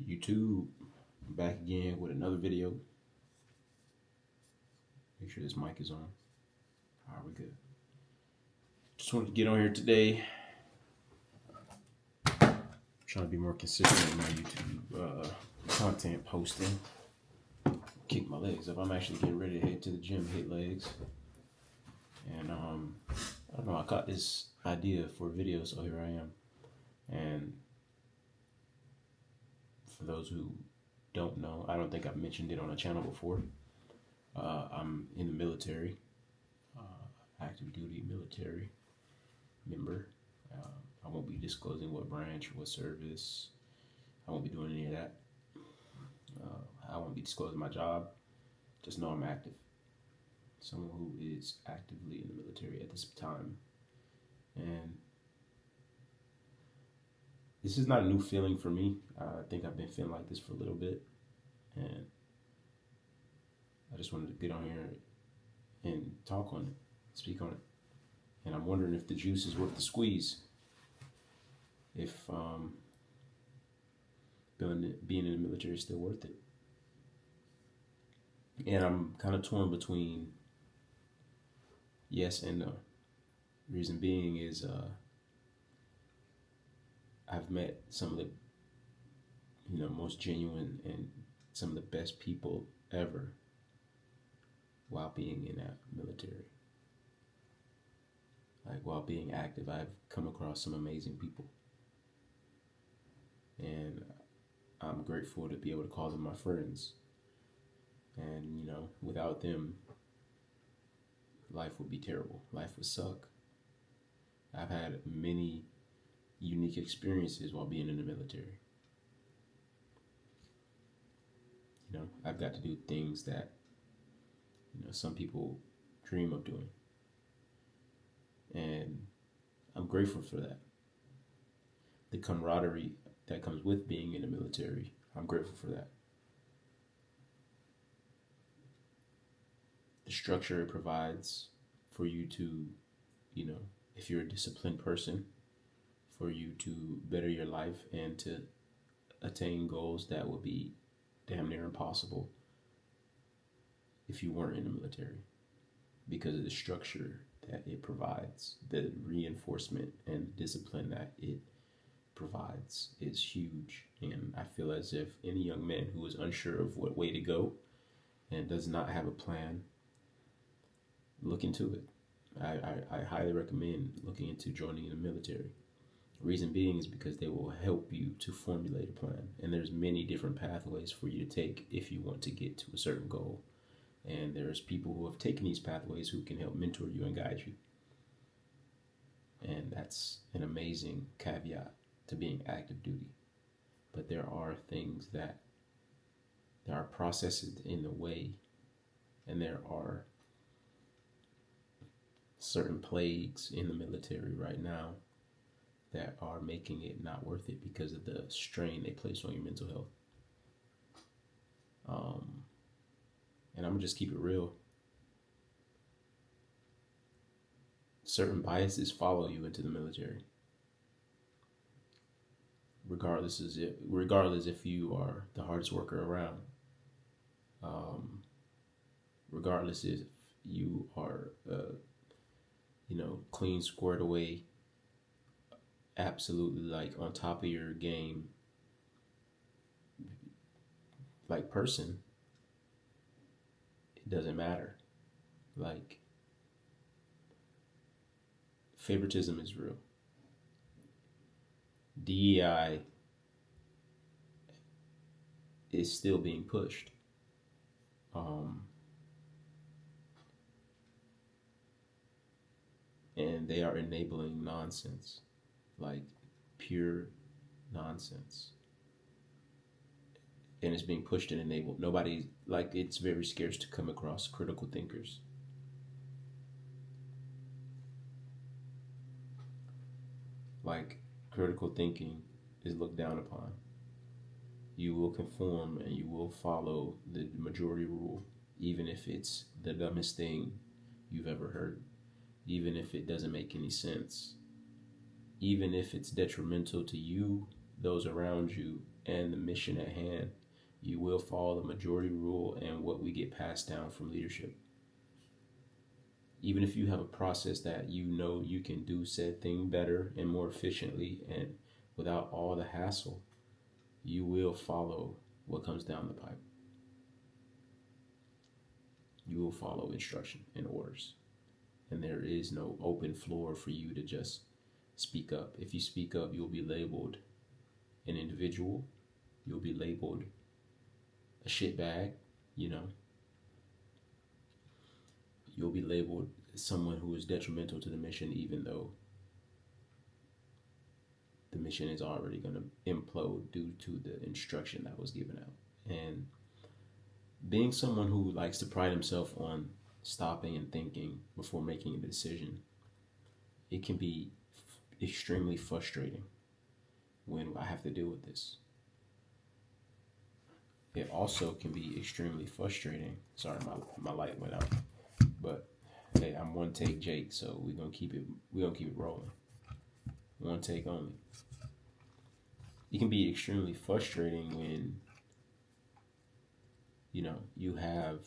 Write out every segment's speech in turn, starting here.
YouTube, I'm back again with another video. Make sure this mic is on. All right, we're good. Just wanted to get on here today. I'm trying to be more consistent in my YouTube content posting. Kick my legs up. I'm actually getting ready to head to the gym, hit legs. And I don't know, I caught this idea for a video, so here I am. And for those who don't know, I don't think I've mentioned it on a channel before. I'm in the military, active duty military member. I won't be disclosing what branch, what service. I won't be doing any of that. I won't be disclosing my job. Just know I'm active. Someone who is actively in the military at this time. And this is not a new feeling for me. I think I've been feeling like this for a little bit. And I just wanted to get on here and talk on it, speak on it. And I'm wondering if the juice is worth the squeeze. If being in the military is still worth it. And I'm kind of torn between yes and no. Reason being is I've met some of the most genuine and some of the best people ever while being in that military. Like while being active, I've come across some amazing people. And I'm grateful to be able to call them my friends. And without them, life would be terrible. Life would suck. I've had many unique experiences while being in the military. I've got to do things that some people dream of doing. And I'm grateful for that. The camaraderie that comes with being in the military, I'm grateful for that. The structure it provides for you to, if you're a disciplined person, for you to better your life and to attain goals that would be damn near impossible if you weren't in the military, because of the structure that it provides. The reinforcement and discipline that it provides is huge. And I feel as if any young man who is unsure of what way to go and does not have a plan, look into it. I highly recommend looking into joining the military. Reason being is because they will help you to formulate a plan. And there's many different pathways for you to take if you want to get to a certain goal. And there's people who have taken these pathways who can help mentor you and guide you. And that's an amazing caveat to being active duty. But there are processes in the way, and there are certain plagues in the military right now that are making it not worth it because of the strain they place on your mental health. And I'm gonna just keep it real. Certain biases follow you into the military. Regardless if you are the hardest worker around. Regardless if you are clean, squared away, absolutely like on top of your game, like person, it doesn't matter. Like, favoritism is real. DEI is still being pushed. And they are enabling nonsense, like pure nonsense. And it's being pushed and enabled. It's very scarce to come across critical thinkers. Like, critical thinking is looked down upon. You will conform and you will follow the majority rule, even if it's the dumbest thing you've ever heard, even if it doesn't make any sense, even if it's detrimental to you those around you and the mission at hand, you will follow the majority rule and what we get passed down from leadership. Even if you have a process that you know you can do said thing better and more efficiently and without all the hassle, you will follow what comes down the pipe. You will follow instruction and orders. And there is no open floor for you to just speak up. If you speak up, you'll be labeled an individual. You'll be labeled a shitbag, you know. You'll be labeled someone who is detrimental to the mission, even though the mission is already going to implode due to the instruction that was given out. And being someone who likes to pride himself on stopping and thinking before making a decision, it can be extremely frustrating when I have to deal with this. It also can be extremely frustrating. Sorry, my light went out. But hey, I'm one take Jake, so we're gonna keep it rolling. One take only. It can be extremely frustrating when you have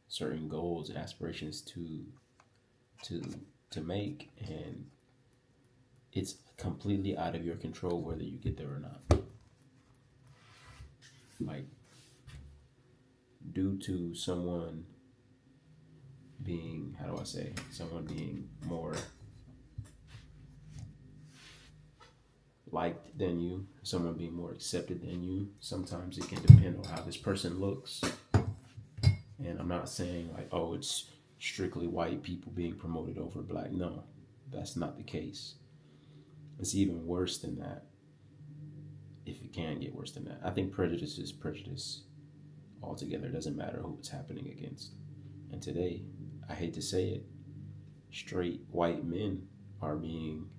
certain goals and aspirations to make, and it's completely out of your control whether you get there or not. Like, due to someone being more liked than you, someone being more accepted than you, sometimes it can depend on how this person looks. And I'm not saying like, oh, it's strictly white people being promoted over black. No, that's not the case. It's even worse than that, if it can get worse than that. I think prejudice is prejudice altogether. It doesn't matter who it's happening against. And today, I hate to say it, straight white men are being,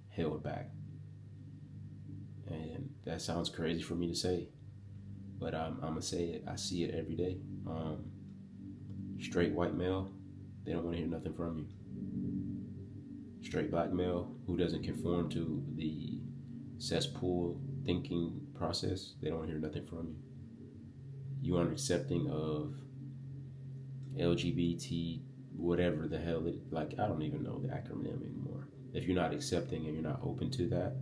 held back. And that sounds crazy for me to say, but I'm going to say it. I see it every day. Straight white male, they don't want to hear nothing from you. Straight black male who doesn't conform to the cesspool thinking process, they don't want to hear nothing from you. You aren't accepting of LGBT, whatever the hell it, like, I don't even know the acronym anymore. If you're not accepting and you're not open to that,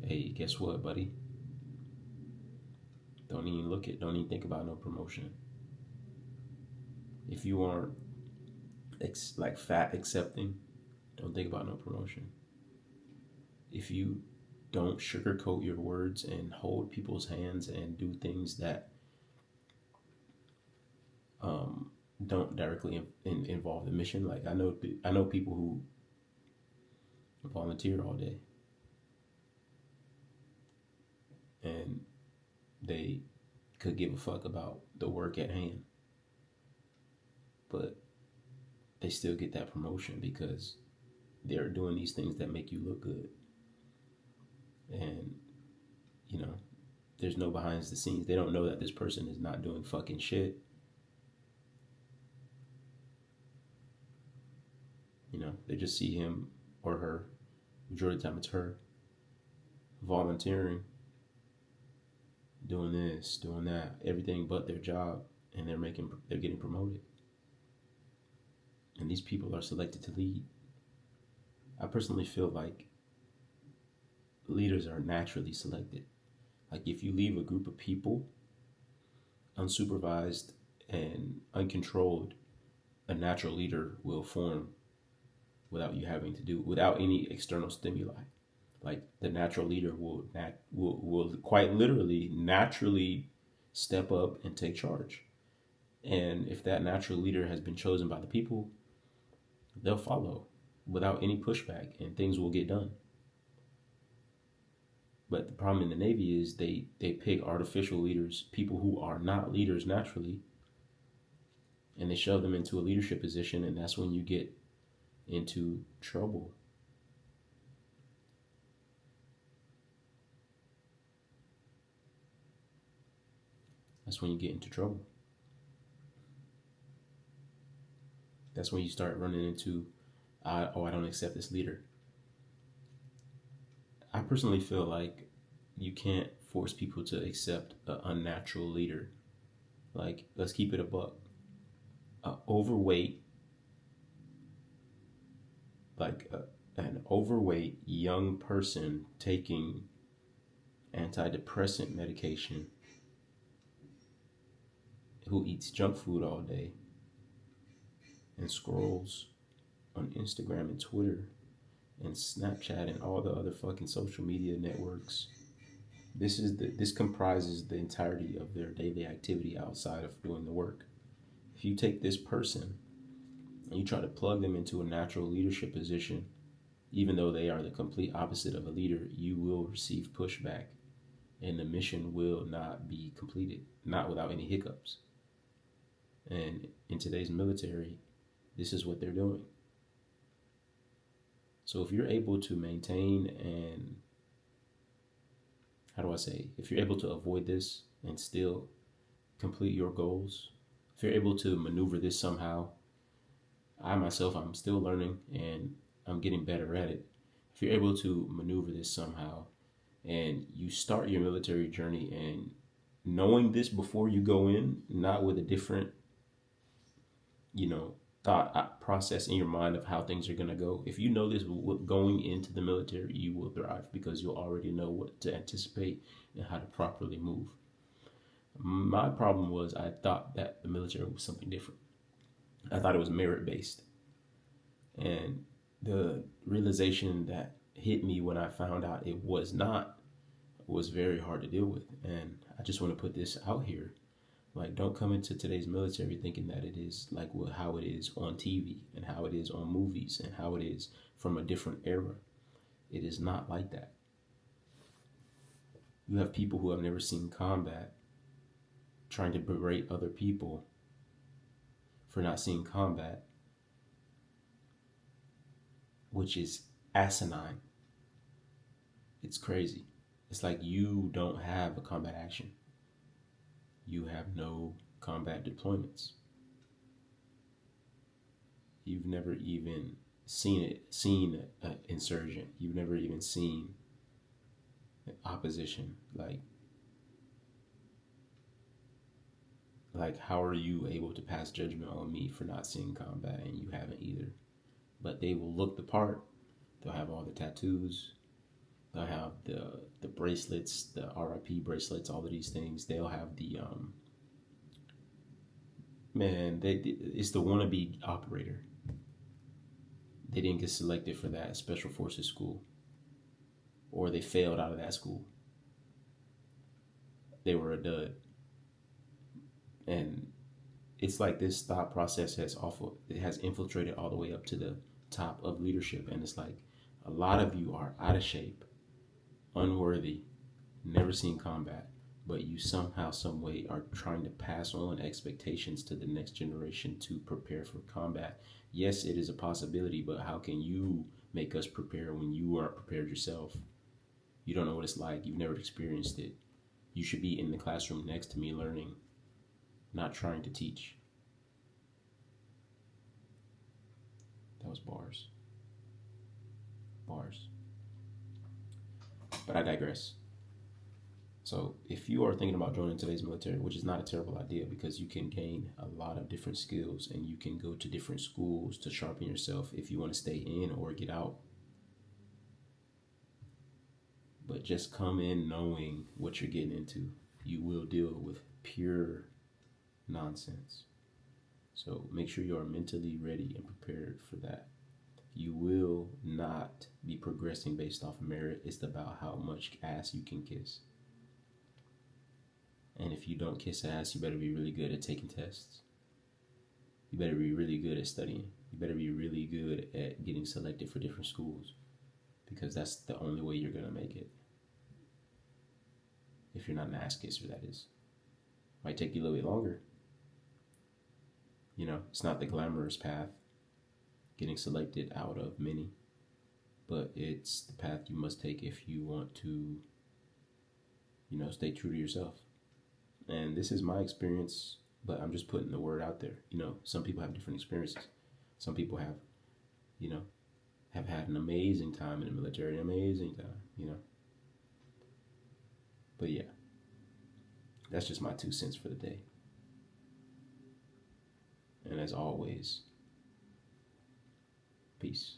hey, guess what, buddy? Don't even think about no promotion. If you aren't fat accepting, don't think about no promotion. If you don't sugarcoat your words and hold people's hands and do things that don't directly involve the mission, like I know people who volunteer all day and they could give a fuck about the work at hand, but they still get that promotion because they're doing these things that make you look good. And there's no behind the scenes. They don't know that this person is not doing fucking shit. They just see him or her, majority of the time it's her, volunteering, doing this, doing that, everything but their job, and they're getting promoted. And these people are selected to lead. I personally feel like leaders are naturally selected. Like, if you leave a group of people unsupervised and uncontrolled, a natural leader will form without any external stimuli. Like, the natural leader will quite literally naturally step up and take charge. And if that natural leader has been chosen by the people, they'll follow without any pushback, and things will get done. But the problem in the Navy is they pick artificial leaders, people who are not leaders naturally, and they shove them into a leadership position, and that's when you get into trouble. That's when you get into trouble. That's when you start running into I don't accept this leader. I personally feel like you can't force people to accept an unnatural leader. Like, let's keep it a buck. A overweight, an overweight young person taking antidepressant medication, who eats junk food all day and scrolls on Instagram and Twitter and Snapchat and all the other fucking social media networks. This comprises the entirety of their daily activity outside of doing the work. If you take this person and you try to plug them into a natural leadership position, even though they are the complete opposite of a leader, you will receive pushback and the mission will not be completed, not without any hiccups. And in today's military, this is what they're doing. So if you're able to maintain and, if you're able to avoid this and still complete your goals, if you're able to maneuver this somehow, I'm still learning and I'm getting better at it. If you're able to maneuver this somehow and you start your military journey and knowing this before you go in, not with a different, thought process in your mind of how things are going to go. If you know this going into the military, you will thrive because you'll already know what to anticipate and how to properly move. My problem was I thought that the military was something different. I thought it was merit based. And the realization that hit me when I found out it was not was very hard to deal with. And I just want to put this out here. Like, don't come into today's military thinking that it is like how it is on TV and how it is on movies and how it is from a different era. It is not like that. You have people who have never seen combat trying to berate other people for not seeing combat, which is asinine. It's crazy. It's like you don't have a combat action. You have no combat deployments. You've never even seen an insurgent. You've never even seen opposition. Like how are you able to pass judgment on me for not seeing combat and you haven't either? But they will look the part. They'll have all the tattoos. They'll have the bracelets, the RIP bracelets, all of these things. They'll have the it's the wannabe operator. They didn't get selected for that special forces school, or they failed out of that school. They were a dud, and it's like this thought process has infiltrated all the way up to the top of leadership, and it's like a lot of you are out of shape, unworthy, never seen combat, but you somehow, some way are trying to pass on expectations to the next generation to prepare for combat. Yes, it is a possibility, but how can you make us prepare when you aren't prepared yourself? You don't know what it's like. You've never experienced it. You should be in the classroom next to me learning, not trying to teach. That was bars. But I digress. So if you are thinking about joining today's military, which is not a terrible idea because you can gain a lot of different skills and you can go to different schools to sharpen yourself if you want to stay in or get out. But just come in knowing what you're getting into. You will deal with pure nonsense. So make sure you are mentally ready and prepared for that. You will not be progressing based off of merit. It's about how much ass you can kiss. And if you don't kiss ass, you better be really good at taking tests. You better be really good at studying. You better be really good at getting selected for different schools, because that's the only way you're going to make it. If you're not an ass kisser, that is. Might take you a little bit longer. It's not the glamorous path, getting selected out of many, but it's the path you must take if you want to, stay true to yourself. And this is my experience, but I'm just putting the word out there. Some people have different experiences. Some people have, you know, have had an amazing time in the military, an amazing time, you know. But yeah, that's just my 2 cents for the day. And as always, peace.